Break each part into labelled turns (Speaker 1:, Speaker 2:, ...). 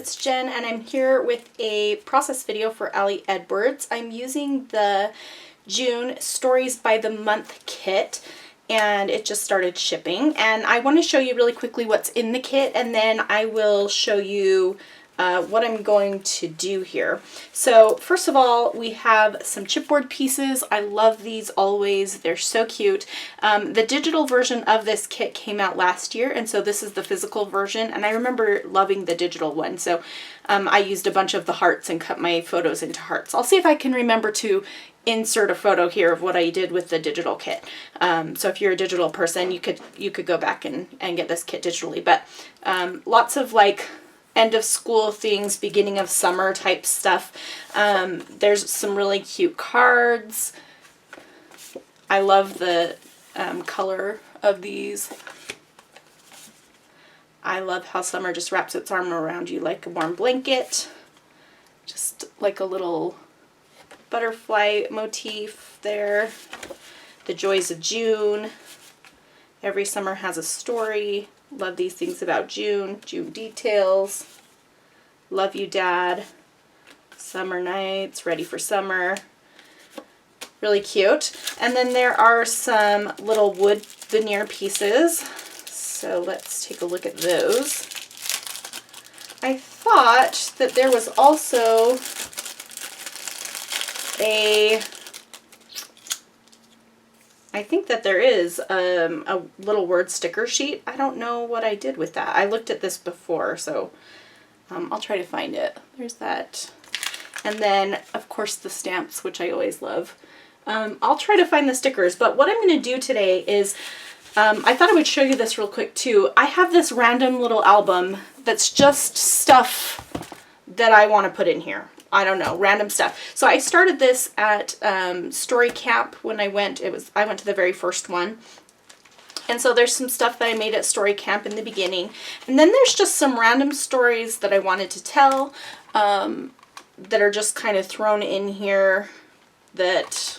Speaker 1: it's Jen, and I'm here with a process video for Allie Edwards. I'm using the June Stories by the Month kit, and it just started shipping. And I want to show you really quickly what's in the kit, and then I will show you what I'm going to do here. So first of all, we have some chipboard pieces. I love these always. They're so cute. The digital version of this kit came out last year, and so this is the physical version, and I remember loving the digital one. So I used a bunch of the hearts and cut my photos into hearts. I'll see if I can remember to insert a photo here of what I did with the digital kit. So if you're a digital person, you could go back and get this kit digitally. But lots of like end of school things, beginning of summer type stuff. There's some really cute cards. I love the color of these. I love how summer just wraps its arm around you like a warm blanket. Just like a little butterfly motif there. The joys of June. Every summer has a story. Love these things about June. June details. Love you, Dad. Summer nights. Ready for summer. Really cute. And then there are some little wood veneer pieces. So let's take a look at those. I thought that there was also I think that there is a little word sticker sheet. I don't know what I did with that. I looked at this before, so I'll try to find it. There's that. And then, of course, the stamps, which I always love. I'll try to find the stickers, but what I'm going to do today is, I thought I would show you this real quick too. I have this random little album that's just stuff that I want to put in here. I don't know, random stuff. So I started this at Story Camp when I went. I went to the very first one. And so there's some stuff that I made at Story Camp in the beginning. And then there's just some random stories that I wanted to tell that are just kind of thrown in here that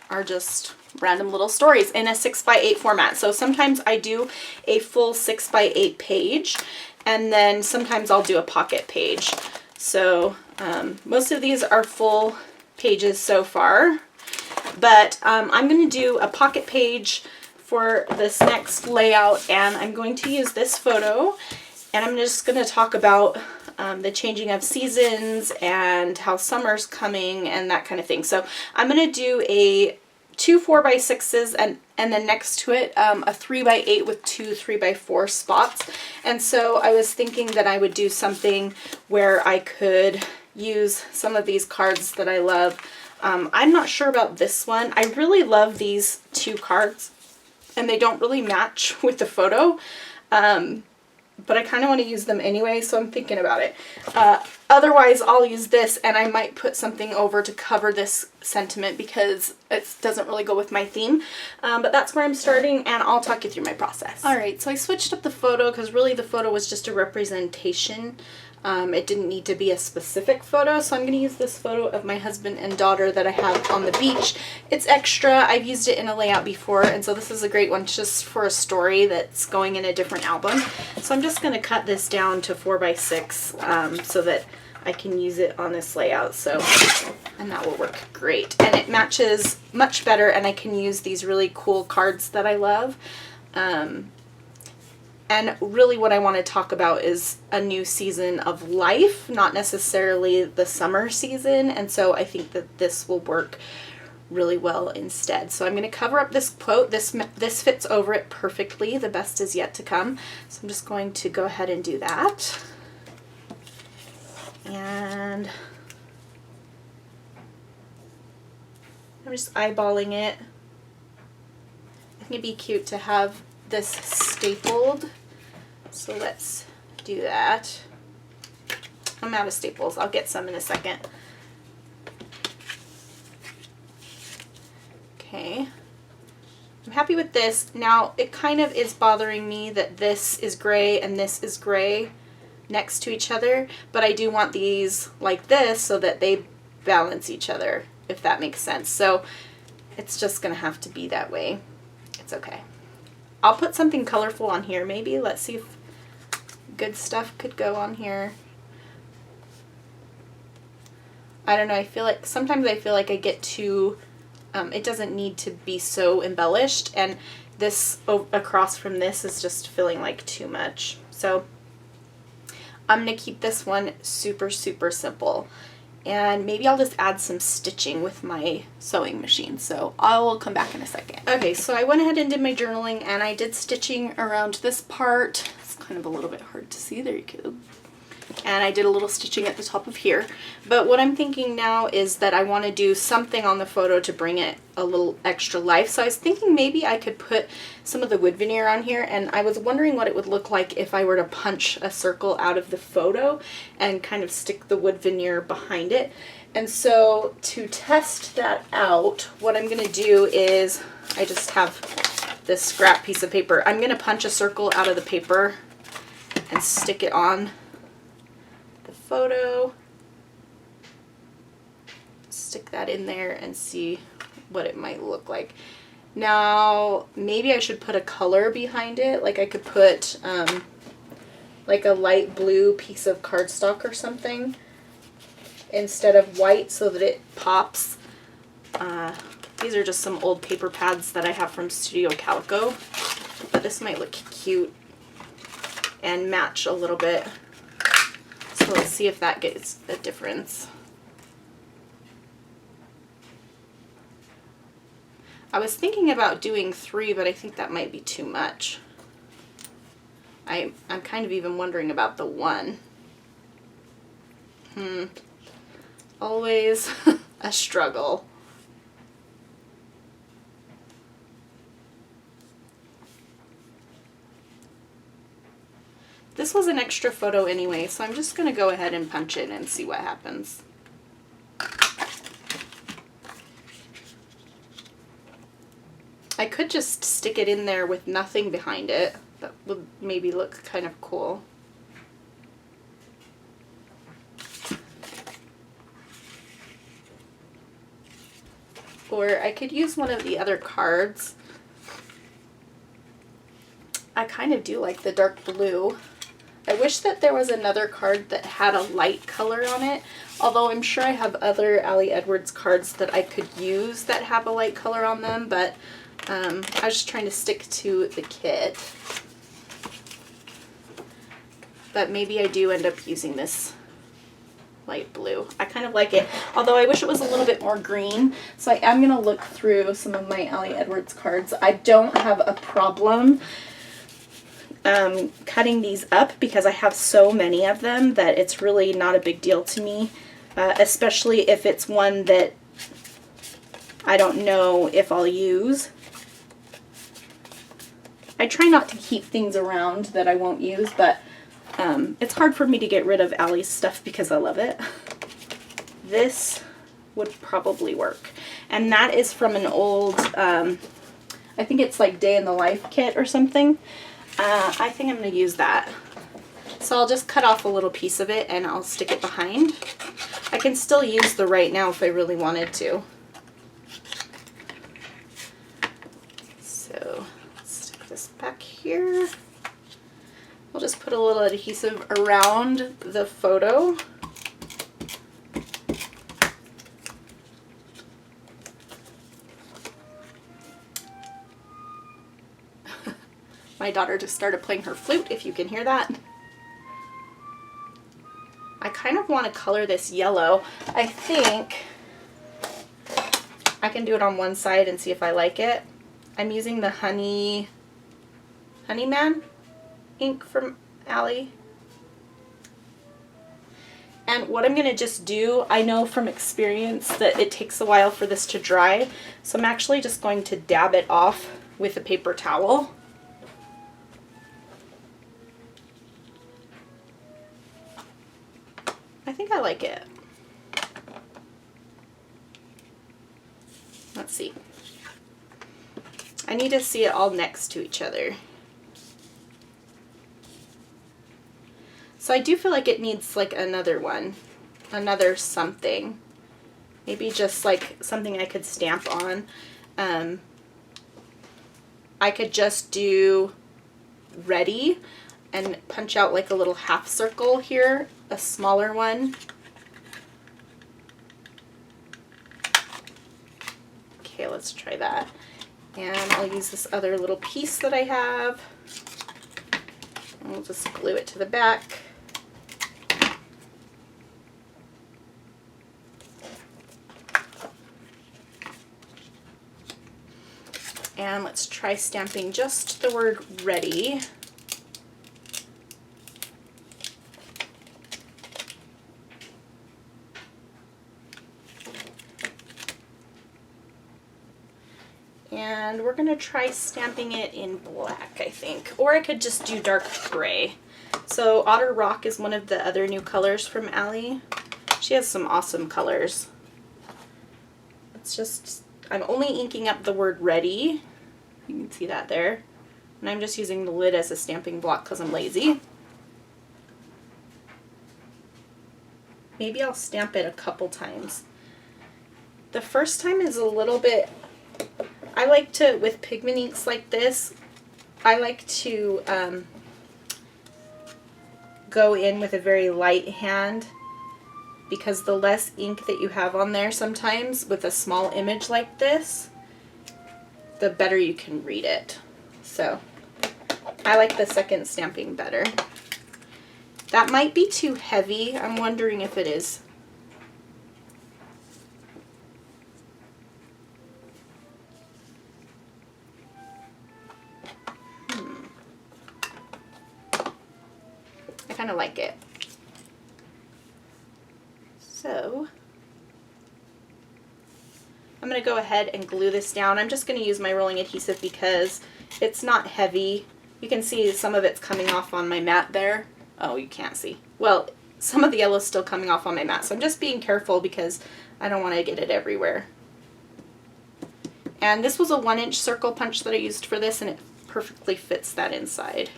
Speaker 1: are just random little stories in a 6x8 format. So sometimes I do a full 6x8 page, and then sometimes I'll do a pocket page. So most of these are full pages so far, but I'm going to do a pocket page for this next layout, and I'm going to use this photo, and I'm just going to talk about the changing of seasons and how summer's coming and that kind of thing. So I'm going to do two 4x6s and then next to it a 3x8 with two 3x4 spots. And so I was thinking that I would do something where I could use some of these cards that I love. I'm not sure about this one. I really love these two cards, and they don't really match with the photo, but I kind of want to use them anyway, so I'm thinking about it. Otherwise, I'll use this, and I might put something over to cover this sentiment because it doesn't really go with my theme. But that's where I'm starting, and I'll talk you through my process. Alright, so I switched up the photo because really the photo was just a representation. It didn't need to be a specific photo, so I'm going to use this photo of my husband and daughter that I have on the beach. It's extra. I've used it in a layout before, and so this is a great one just for a story that's going in a different album. So I'm just going to cut this down to 4x6 so that I can use it on this layout. And that will work great. And it matches much better, and I can use these really cool cards that I love. And really what I want to talk about is a new season of life, not necessarily the summer season. And so I think that this will work really well instead. So I'm going to cover up this quote. This fits over it perfectly. The best is yet to come. So I'm just going to go ahead and do that. And I'm just eyeballing it. I think it'd be cute to have this stapled. So let's do that. I'm out of staples. I'll get some in a second. Okay. I'm happy with this. Now, it kind of is bothering me that this is gray and this is gray next to each other, but I do want these like this so that they balance each other, if that makes sense. So it's just going to have to be that way. It's okay. I'll put something colorful on here maybe. Let's see if good stuff could go on here. I don't know, I feel like sometimes I feel like I get too, it doesn't need to be so embellished, and this across from this is just feeling like too much. So I'm going to keep this one super, super simple. And maybe I'll just add some stitching with my sewing machine. So I'll come back in a second. Okay, so I went ahead and did my journaling, and I did stitching around this part. It's kind of a little bit hard to see. There you go. And I did a little stitching at the top of here. But what I'm thinking now is that I want to do something on the photo to bring it a little extra life. So I was thinking maybe I could put some of the wood veneer on here, and I was wondering what it would look like if I were to punch a circle out of the photo and kind of stick the wood veneer behind it. And so to test that out, what I'm going to do is, I just have this scrap piece of paper. I'm going to punch a circle out of the paper and stick it on photo, stick that in there and see what it might look like. Now maybe I should put a color behind it, like I could put like a light blue piece of cardstock or something instead of white so that it pops. These are just some old paper pads that I have from Studio Calico, but this might look cute and match a little bit. So let's see if that gets a difference. I was thinking about doing 3, but I think that might be too much. I'm kind of even wondering about the 1. Always a struggle. This was an extra photo anyway, so I'm just going to go ahead and punch it and see what happens. I could just stick it in there with nothing behind it. That would maybe look kind of cool. Or I could use one of the other cards. I kind of do like the dark blue. I wish that there was another card that had a light color on it, although I'm sure I have other Ali Edwards cards that I could use that have a light color on them, but I was just trying to stick to the kit. But maybe I do end up using this light blue. I kind of like it, although I wish it was a little bit more green, so I am going to look through some of my Ali Edwards cards. I don't have a problem cutting these up because I have so many of them that it's really not a big deal to me, especially if it's one that I don't know if I'll use. I try not to keep things around that I won't use, but it's hard for me to get rid of Ali's stuff because I love it. This would probably work. And that is from an old, I think it's like Day in the Life kit or something. I think I'm going to use that. So I'll just cut off a little piece of it and I'll stick it behind. I can still use the right now if I really wanted to. So let's stick this back here. We'll just put a little adhesive around the photo. My daughter just started playing her flute, if you can hear that. I kind of want to color this yellow. I think I can do it on one side and see if I like it. I'm using the Honeyman ink from Ali. And what I'm going to just do, I know from experience that it takes a while for this to dry, so I'm actually just going to dab it off with a paper towel. I think I like it. Let's see. I need to see it all next to each other. So I do feel like it needs like another one, another something. Maybe just like something I could stamp on. I could just do ready and punch out like a little half circle here, a smaller one. Okay, let's try that. And I'll use this other little piece that I have. And we'll just glue it to the back. And let's try stamping just the word ready. And we're gonna try stamping it in black, I think. Or I could just do dark gray. So Otter Rock is one of the other new colors from Allie. She has some awesome colors. It's just, I'm only inking up the word ready. You can see that there. And I'm just using the lid as a stamping block because I'm lazy. Maybe I'll stamp it a couple times. The first time is a little bit, I like to, with pigment inks like this, I like to go in with a very light hand, because the less ink that you have on there sometimes with a small image like this, the better you can read it. So I like the second stamping better. That might be too heavy. I'm wondering if it is. I kind of like it. So I'm going to go ahead and glue this down. I'm just going to use my rolling adhesive because it's not heavy. You can see some of it's coming off on my mat there. Oh, you can't see. Well, some of the yellow is still coming off on my mat, so I'm just being careful because I don't want to get it everywhere. And this was a 1-inch circle punch that I used for this, and it perfectly fits that inside.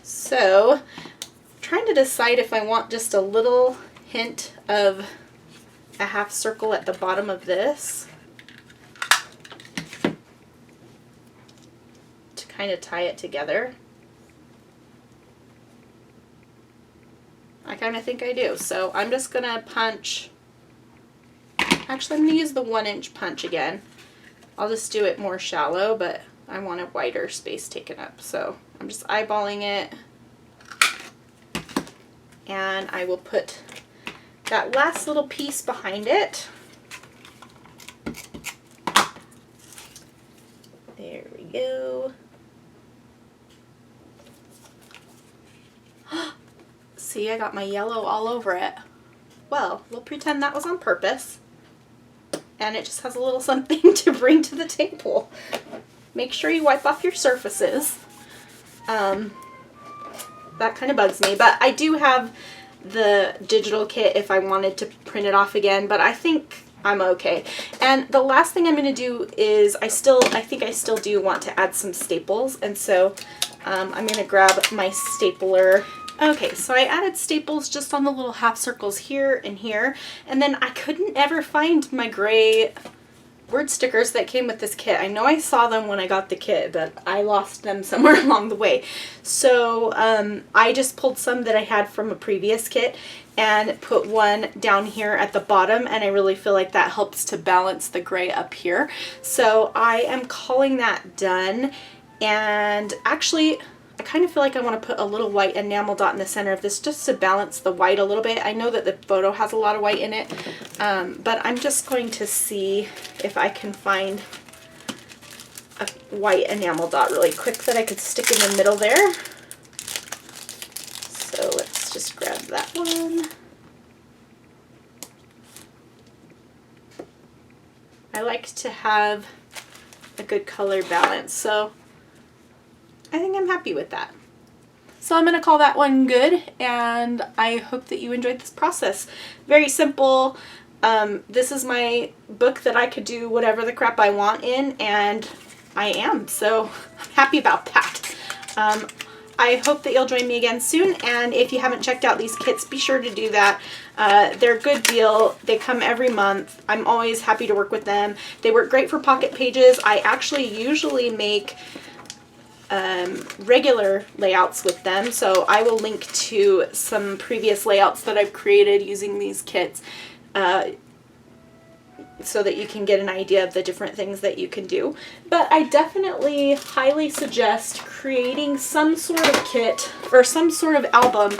Speaker 1: So, I'm trying to decide if I want just a little hint of a half circle at the bottom of this to kind of tie it together. I kind of think I do. So I'm just going to punch, actually I'm going to use the 1-inch punch again. I'll just do it more shallow, but I want a wider space taken up. So I'm just eyeballing it, and I will put that last little piece behind it. There we go. See, I got my yellow all over it. Well, we'll pretend that was on purpose. And it just has a little something to bring to the table. Make sure you wipe off your surfaces. That kind of bugs me, but I do have the digital kit if I wanted to print it off again, but I think I'm okay. And the last thing I'm going to do is I think I still do want to add some staples, and so I'm going to grab my stapler. Okay, so I added staples just on the little half circles here and here, and then I couldn't ever find my gray word stickers that came with this kit. I know I saw them when I got the kit, but I lost them somewhere along the way. So I just pulled some that I had from a previous kit and put one down here at the bottom, and I really feel like that helps to balance the gray up here. So I am calling that done, and actually I kind of feel like I want to put a little white enamel dot in the center of this just to balance the white a little bit. I know that the photo has a lot of white in it, but I'm just going to see if I can find a white enamel dot really quick that I could stick in the middle there. So let's just grab that one. I like to have a good color balance, so I think I'm happy with that. So I'm going to call that one good, and I hope that you enjoyed this process. Very simple. This is my book that I could do whatever the crap I want in, and I am, so I'm happy about that. I hope that you'll join me again soon, and if you haven't checked out these kits, be sure to do that. They're a good deal. They come every month. I'm always happy to work with them. They work great for pocket pages. I actually usually make regular layouts with them, so I will link to some previous layouts that I've created using these kits. so that you can get an idea of the different things that you can do. But I definitely highly suggest creating some sort of kit or some sort of album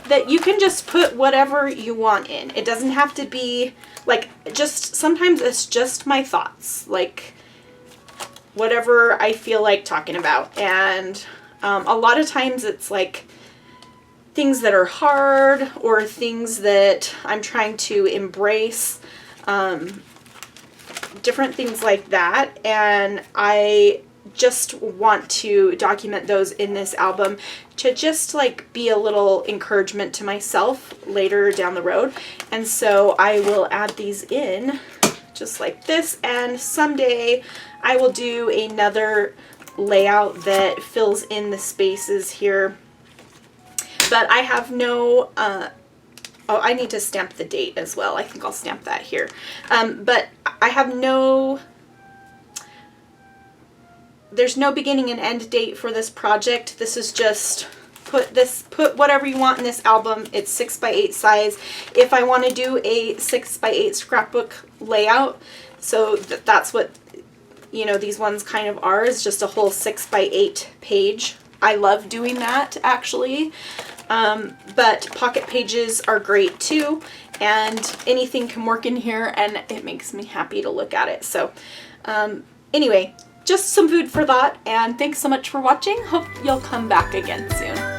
Speaker 1: that you can just put whatever you want in. It doesn't have to be like, just sometimes it's just my thoughts, like whatever I feel like talking about. And a lot of times it's like things that are hard or things that I'm trying to embrace, different things like that. And I just want to document those in this album to just like be a little encouragement to myself later down the road. And so I will add these in just like this, and someday I will do another layout that fills in the spaces here. But I have no, oh, I need to stamp the date as well. I think I'll stamp that here. But I have no, there's no beginning and end date for this project. This is just put whatever you want in this album. It's 6x8 size. If I want to do a 6x8 scrapbook layout, so that's what, you know, these ones kind of are, is just a whole 6x8 page. I love doing that, actually. But pocket pages are great too, and anything can work in here, and it makes me happy to look at it. So anyway, just some food for thought, and thanks so much for watching. Hope you'll come back again soon.